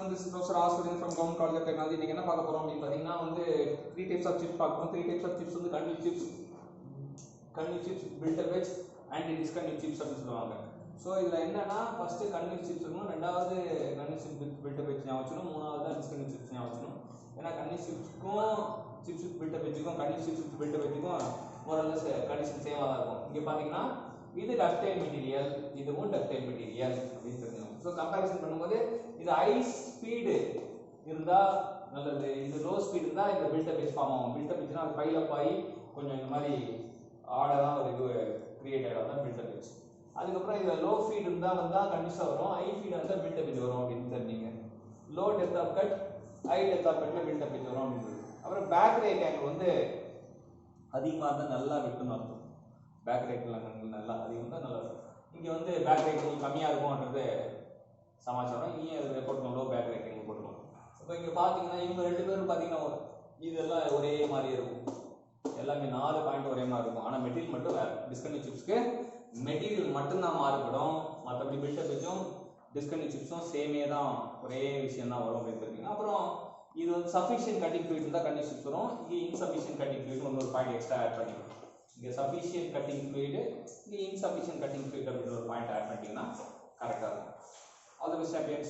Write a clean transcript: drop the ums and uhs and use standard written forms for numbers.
this is Professor Aswin from Government College of Technology. இன்னைக்கு என்ன பார்க்க போறோம் அப்படினு பாத்தீங்கன்னா வந்து 3 types of chips பார்க்கறோம். 3 types of chips வந்து convex chips, built up wedge and discontinuous chips அப்படி சொல்லுவாங்க. சோ இதுல என்னன்னா ஃபர்ஸ்ட் convex chips இருக்கும், ரெண்டாவது convex chips built up wedge ஞாபகம் வச்சுக்கணும், மூணாவது discontinuous chips ஞாபகம் வச்சுக்கணும். ஏனா convex chipsக்கும் chips built up wedgeக்கும் convex chips built up wedgeக்கும் more or less condition சேமா தான் இருக்கும். இங்க பாத்தீங்கன்னா இது ductile material, இதுவும் ductile material அப்படி தெரியும். சோ கம்பேரிசன் பண்ணும்போது இது ஹை ஸ்பீட் இருந்தா நல்லது, இது லோ ஸ்பீட் இருந்தா இந்த பில்ட் அப் ஃபார்ம் ஆகும். பில்ட் அப் அது பைல் அப் ஆகி கொஞ்சம் இந்த மாதிரி ஆர்டரா ஒரு இது கிரியேட் ஆகும் தான் பில்ட் அப். அதுக்கு அப்புறம் இது லோ ஃபீட் இருந்தா கண்டிப்பா வரும், ஹை ஃபீட் இருந்தா பில்ட் அப் வரும் அப்படின்னு தெரிஞ்சீங்க. Low depth of cut, high depth of கட்ல பில்ட் அப் வரும் அப்படின்னு. அப்புறம் பேக் ரேக் ஆங்கிள் வந்து அதிகமா இருந்தா நல்லா விட்டுன்னு அர்த்தம். பேக் ரேக் ஆங்கிள் நல்லா அதிகம் தான் நல்லா இருக்கும். இங்க வந்து பேக் ரேக் கம்மியா இருக்கும்ன்றது சமாச்சாரம். இங்கே அது போட்டுக்கணும், லோ பேக் ரேட்டிங் போட்டுக்கணும். இப்போ இங்கே பார்த்தீங்கன்னா இவங்க ரெண்டு பேரும் பார்த்தீங்கன்னா இதெல்லாம் ஒரே மாதிரி இருக்கும், எல்லாமே 4 பாயிண்ட் ஒரே மாதிரி இருக்கும். ஆனால் மெட்டீரியல் மட்டும் வேறு. டிஸ்கண்டினியூ சிப்ஸ்க்கு மெட்டீரியல் மட்டும்தான் மாறுபடும், மற்றபடி பில்டப் வச்சும் டிஸ்கண்டினியூ சிப்ஸும் சேமே தான், ஒரே விஷயம் தான் வரும் அப்படின்னு தெரியுங்க. அப்புறம் இது வந்து சஃபிஷியன்ட் கட்டிங் ஃப்ளூயிட் இருந்தால் கண்டினியூ சிப்ஸ் வரும். இங்கே இன்சஃபிஷியன்ட் கட்டிங் ஃப்ளூயிட் ஒரு பாயிண்ட் எக்ஸ்ட்ரா ஆட் பண்ணிக்கணும். இங்கே சஃபிஷியன்ட் கட்டிங் ஃப்ளூயிட், இங்கே இன்சஃபிஷியன்ட் கட்டிங் ஃப்ளூயிட் அப்படின்ற ஒரு பாயிண்ட் ஆட் பண்ணிட்டீங்கன்னா கரெக்டாக இருக்கும். All the best, champions.